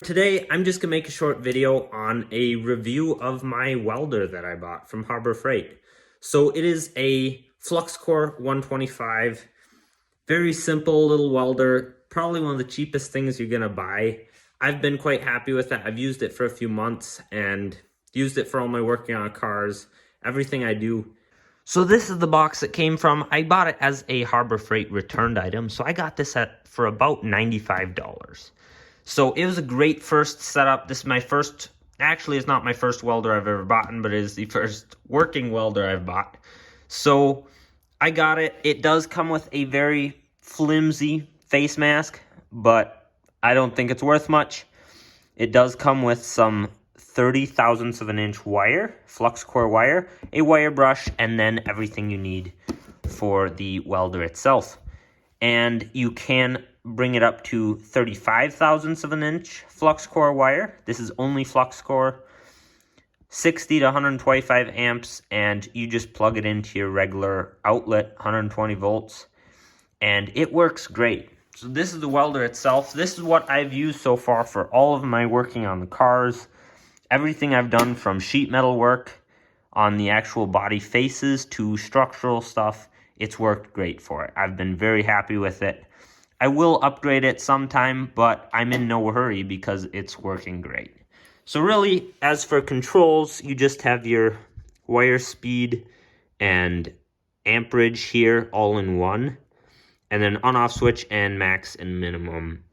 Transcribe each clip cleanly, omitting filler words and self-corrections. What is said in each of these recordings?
Today, I'm just gonna make a short video on a review of my welder that I bought from Harbor Freight. So it is a Flux Core 125, very simple little welder, probably one of the cheapest things you're gonna buy. I've been quite happy with it. I've used it for a few months and used it for all my working on cars, everything I do. So this is the box it came from. I bought it as a Harbor Freight returned item, so I got this for about $95. So it was a great first setup. This is my first, actually it's not my first welder I've ever bought, but it is the first working welder I've bought. So I got it. It does come with a very flimsy face mask, but I don't think it's worth much. It does come with some 30 thousandths of an inch wire, flux core wire, a wire brush, and then everything you need for the welder itself. And you can bring it up to 35 thousandths of an inch flux core wire. This is only flux core, 60 to 125 amps, and you just plug it into your regular outlet, 120 volts, and it works great. So this is the welder itself. This is what I've used so far for all of my working on the cars. Everything I've done from sheet metal work on the actual body faces to structural stuff, it's worked great for it. I've been very happy with it. I will upgrade it sometime, but I'm in no hurry because it's working great. So really, as for controls, you just have your wire speed and amperage here all in one, and then on-off switch and max and minimum.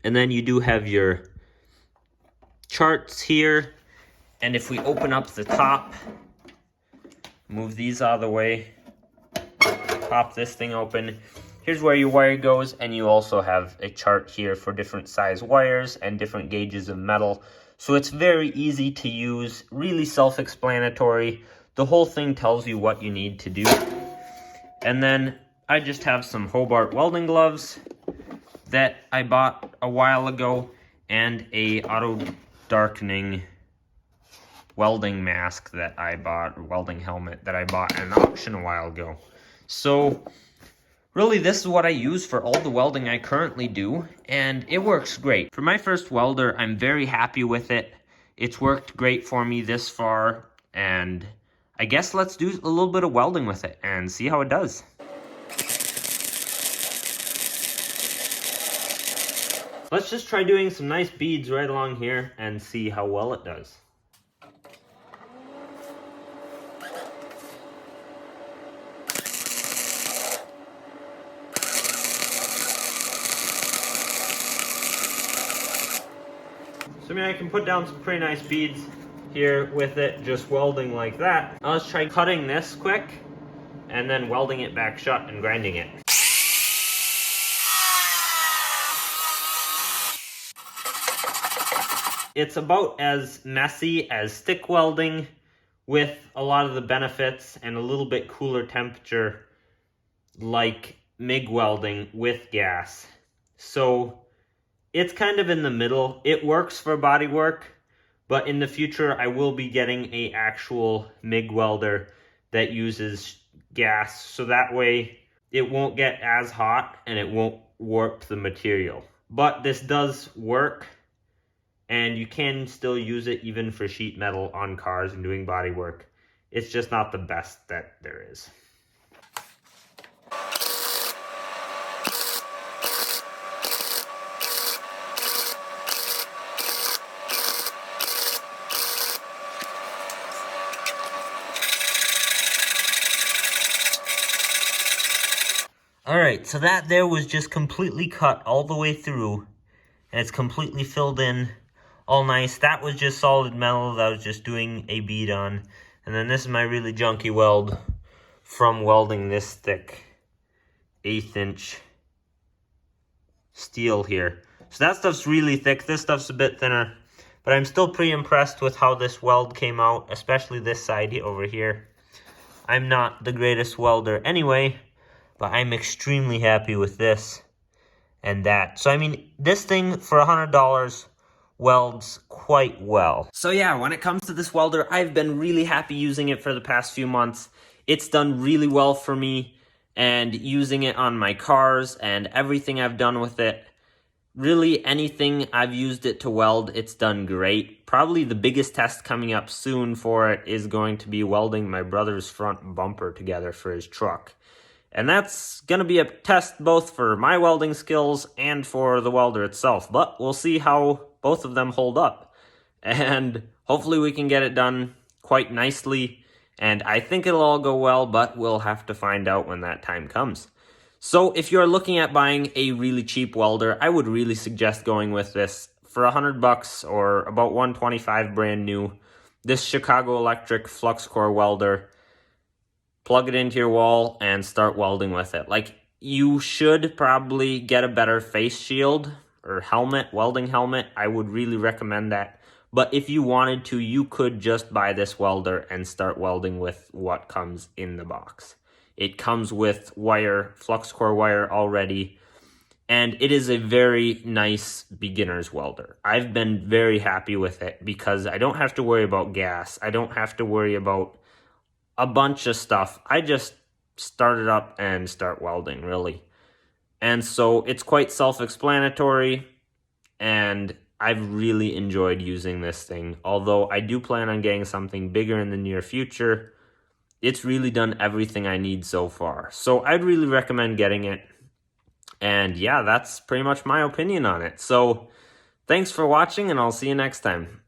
And then you do have your charts here, and if we open up the top, move these out of the way, pop this thing open, here's where your wire goes, and you also have a chart here for different size wires and different gauges of metal. So it's very easy to use, really self-explanatory. The whole thing tells you what you need to do. And then I just have some Hobart welding gloves that I bought a while ago, and a auto darkening welding mask that I bought, or welding helmet that I bought at an auction a while ago. So really, this is what I use for all the welding I currently do, and it works great. For my first welder, I'm very happy with it. It's worked great for me this far, and I guess let's do a little bit of welding with it and see how it does. Let's just try doing some nice beads right along here and see how well it does. So I mean, I can put down some pretty nice beads here with it, just welding like that. Now let's try cutting this quick and then welding it back shut and grinding it. It's about as messy as stick welding, with a lot of the benefits and a little bit cooler temperature like MIG welding with gas. So it's kind of in the middle. It works for body work, but in the future I will be getting a actual MIG welder that uses gas, so that way it won't get as hot and it won't warp the material. But this does work, and you can still use it even for sheet metal on cars and doing body work. It's just not the best that there is. Alright, so that there was just completely cut all the way through, and it's completely filled in all nice. That was just solid metal that I was just doing a bead on. And then this is my really junky weld from welding this thick 1/8 inch steel here. So that stuff's really thick. This stuff's a bit thinner, but I'm still pretty impressed with how this weld came out, especially this side over here. I'm not the greatest welder anyway, but I'm extremely happy with this and that. So I mean, this thing for $100 welds quite well. So yeah, when it comes to this welder, I've been really happy using it for the past few months. It's done really well for me, and using it on my cars and everything I've done with it Really, anything I've used it to weld, it's done great. Probably the biggest test coming up soon for it is going to be welding my brother's front bumper together for his truck. And that's going to be a test both for my welding skills and for the welder itself. But we'll see how both of them hold up. And hopefully we can get it done quite nicely. And I think it'll all go well, but we'll have to find out when that time comes. So if you're looking at buying a really cheap welder, I would really suggest going with this. For $100 or about $125 brand new, this Chicago Electric Flux core welder, plug it into your wall and start welding with it. Like, you should probably get a better face shield or helmet, welding helmet. I would really recommend that. But if you wanted to, you could just buy this welder and start welding with what comes in the box. It comes with wire, flux core wire already, and it is a very nice beginner's welder. I've been very happy with it because I don't have to worry about gas. I don't have to worry about a bunch of stuff. I just start it up and start welding, really. And so it's quite self-explanatory, and I've really enjoyed using this thing. Although I do plan on getting something bigger in the near future, it's really done everything I need so far. So I'd really recommend getting it. And yeah, that's pretty much my opinion on it. So thanks for watching, and I'll see you next time.